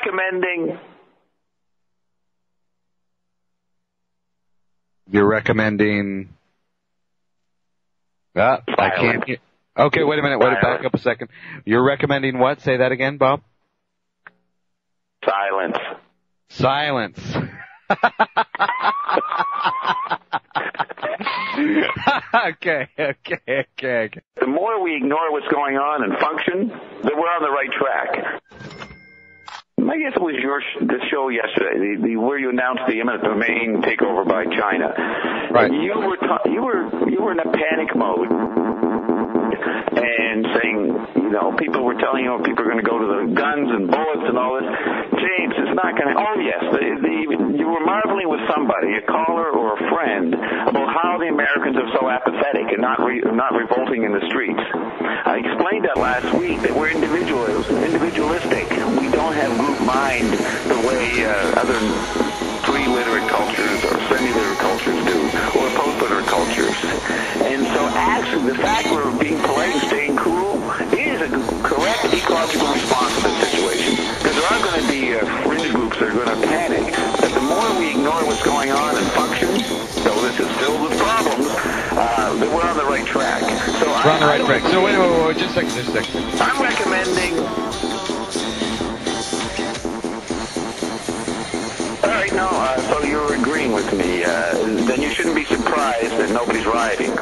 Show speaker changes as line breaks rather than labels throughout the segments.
recommending...
You're recommending... I can't... Okay, wait a minute. Back up a second. You're recommending what? Say that again, Bob.
Silence.
Okay.
The more we ignore what's going on and function, then we're on the right track. I guess it was the show yesterday, where you announced the eminent domain takeover by China.
Right.
You were in a panic mode and saying, people were telling you people are going to go to the guns and bullets and all this. James, it's not going to. Oh yes, you were marveling with somebody, a caller or a friend, about how the Americans are so apathetic and not revolting in the streets. I explained that last week, that we're individualistic. We don't have group mind the way other pre-literate cultures or semi-literate cultures do, or post-literate cultures. And so actually the fact we're being polite and staying cool is a correct ecological response to the situation. Because there are going to be fringe groups that are going to panic. But the more we ignore what's going on and function, though this is filled with problems, that we're on the right track. So we're on the right track.
So wait, just a second.
I'm recommending... All right, no, so you're agreeing with me. Then you shouldn't be surprised that nobody's rioting.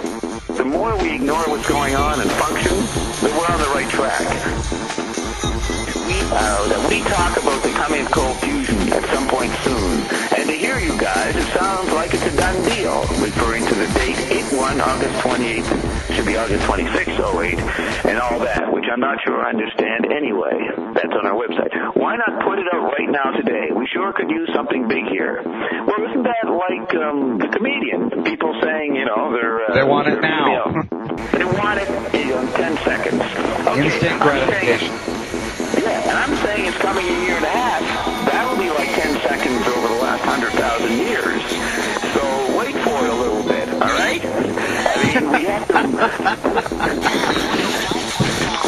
The more we ignore what's going on and function, then we're on the right track. We talk about the coming of cold fusion at some point soon. And to hear you guys, it sounds like it's a done deal, referring to the date 8/1, August 28th, should be August 26th, 08, and all that, which I'm not sure I understand anyway. That's on our website. Why not put it out right now today? We sure could use something big here. Well, isn't that like the comedian? People saying,
they want it now.
They want it in 10 seconds. Okay,
instant gratification.
Yeah, and I'm saying it's coming a year and a half. That'll be like 10 seconds over the last 100,000 years. So wait for it a little bit, all right? I mean, we have to...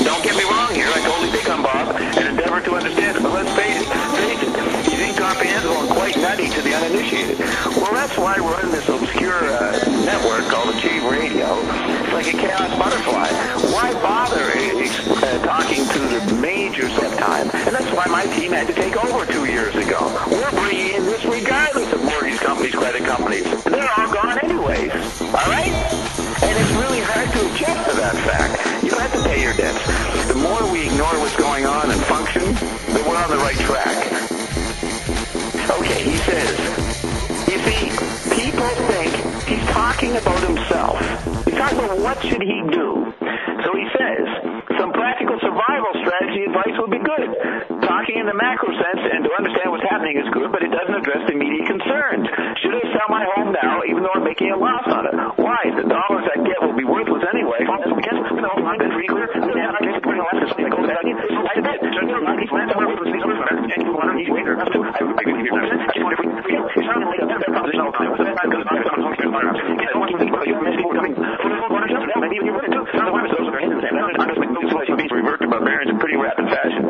Don't get me wrong here. I totally dig on Bob and endeavor to understand it. But let's face it, he's incomprehensible and quite nutty to the uninitiated. Well, that's why we're in this obscure network called Achieve Radio. It's like a chaos butterfly. Why bother talking to the majors at time? And that's why my team had to take over 2 years ago. We're bringing in this regardless of mortgage companies, credit companies. They're all gone anyways. All right? And it's really hard to adjust to that fact. You don't have to pay your debts. The more we ignore what's going on and function, then we're on the right track. Okay, he says, you see, people think he's talking about himself. He's talking about what should he do. So he says, some practical survival strategy advice would be good. Talking in the macro sense and to understand what's happening is good, but it doesn't address the immediate concerns. Should I sell my home now, even though I'm making a loss on it? Why? The dollars I get will be worthless anyway. Because, I've been pretty clear. I guess putting a lot of something that goes back in. I bet. So, these lands are worth these others and people want to eat later. That's too. I agree with you. I just wonder if it's not like a better proposition all the time. It's not good. I don't want to think about you. Many people are coming for the whole just now. Maybe you would too. Some of those are in the same. I'm just making those things revert to barbarians in pretty rapid fashion.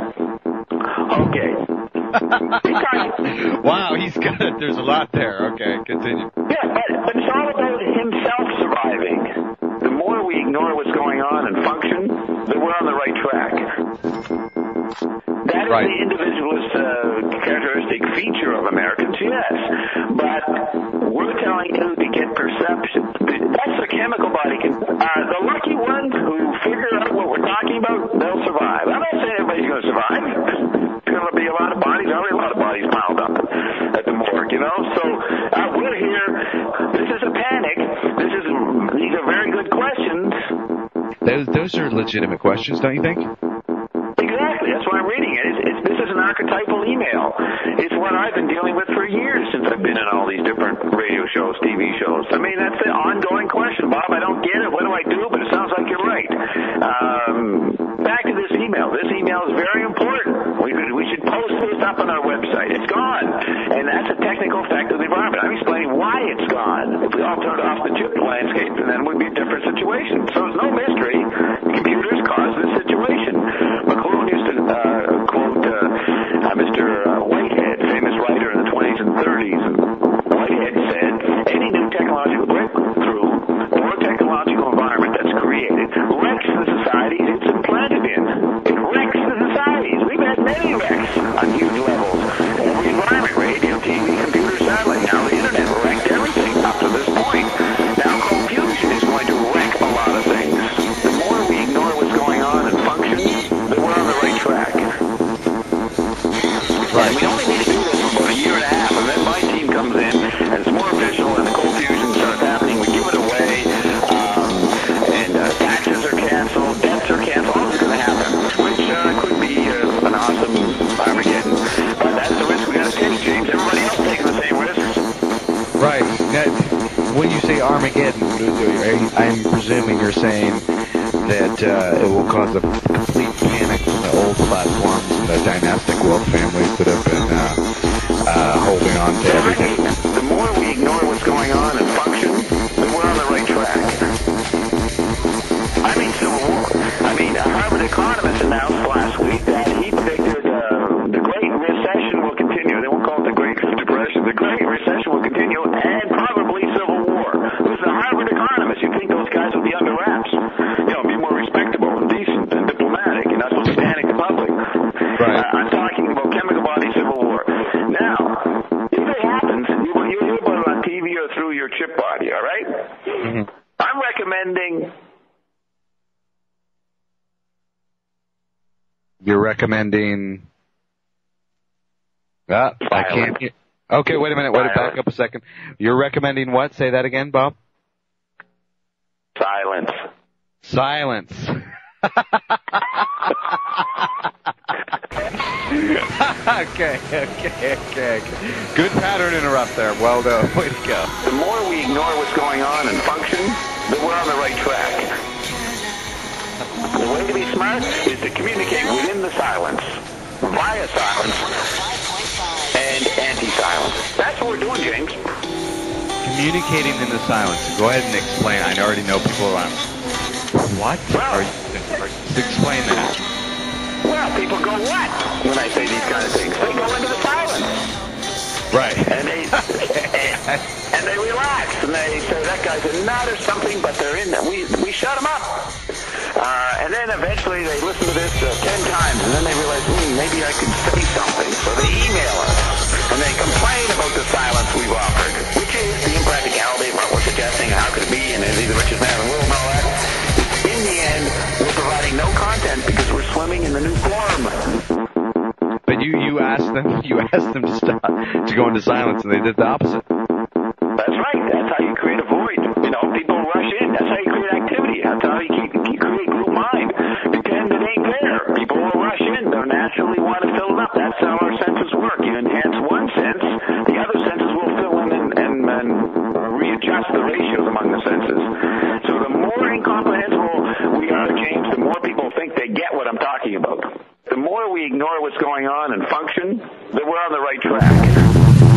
Okay.
Wow, he's good. There's a lot there. Okay, continue.
Yeah, but it's all about himself surviving. The more we ignore what's going on and function, then we're on the right track. That is the individualist characteristic feature of Americans, yes. But we're telling you to get perception. That's the chemical body. The lucky ones who figure out what we're talking about, they'll survive. I'm not saying everybody's going to survive. There's going to be a lot of bodies, already a lot of bodies piled up at the morgue, So we're here. This is a panic. These are very good questions.
Those are legitimate questions, don't you think?
Exactly. That's why I'm reading it. This is an archetypal email. It's what I've been dealing with for years since I've been in all these different radio shows, TV shows. I mean, that's the ongoing question. Bob, I don't get it. What do I do? But it sounds like you're right. Back to this email. This email is very important. We should post this up on our website. It's gone. And that's a technical effect of the environment. I'm explaining why it's gone. If we all turned off the chip landscape, then it would be a different situation. So it's no mystery. Computers cause this situation. McLuhan used to quote Mr.
when you say Armageddon, I'm presuming you're saying that it will cause a complete panic in the old platforms and the dynastic wealth families that have been holding on to everything.
The more we ignore what's going on and function, then we're on the right track. I mean, Civil War. I mean, a Harvard economist announced last week that he predicted the Great Recession will continue. They won't call it the Great Depression. The Great Recession will continue and probably Civil War. Who's a Harvard economist? You'd think those guys would be under wraps. You know, be more respectable and decent and diplomatic. You're not supposed to panic the public.
Right.
I'm talking about chemical body Civil War. Now, if it happens, you'll hear about it on TV or through your chip body, all right?
Mm-hmm.
I'm recommending...
You're recommending... I can't... Okay, wait a minute. Back up a second. You're recommending what? Say that again, Bob.
Silence.
Silence. Okay. Good pattern interrupt there. Well done. Way to go.
The more we ignore what's going on and function, then we're on the right track. The way to be smart is to communicate within the silence, via silence, and anti-silence. That's what we're doing, James.
Communicating in the silence. Go ahead and explain. I already know people around. What?
Well,
Explain that.
Well, people go, what? When I say these kind of things. They go into the silence.
Right.
And they and they relax, and they say, that guy's a nut or something, but they're in there. We shut them up. And then eventually they listen to this 10 times, and then they realize, maybe I could say something. So they email us, and they complain about the silence we've offered, which is the impracticality of what we're suggesting, how could it be, and is he the richest man in the world, and all that. In the end, we're providing no content because we're swimming in the new form.
But you asked them to stop, to go into silence, and they did the opposite.
That's right. That's how you create a void. You know, people rush in. That's how you create activity. That's how you create group mind. Pretend it ain't there. People will rush in. They'll naturally want to fill it up. That's how our senses work. You enhance one sense, the other senses will fill in and readjust the ratios among the senses. So the more incomprehensible we are, James, the more people think they get what I'm talking about. The more we ignore what's going on and function, then we're on the right track.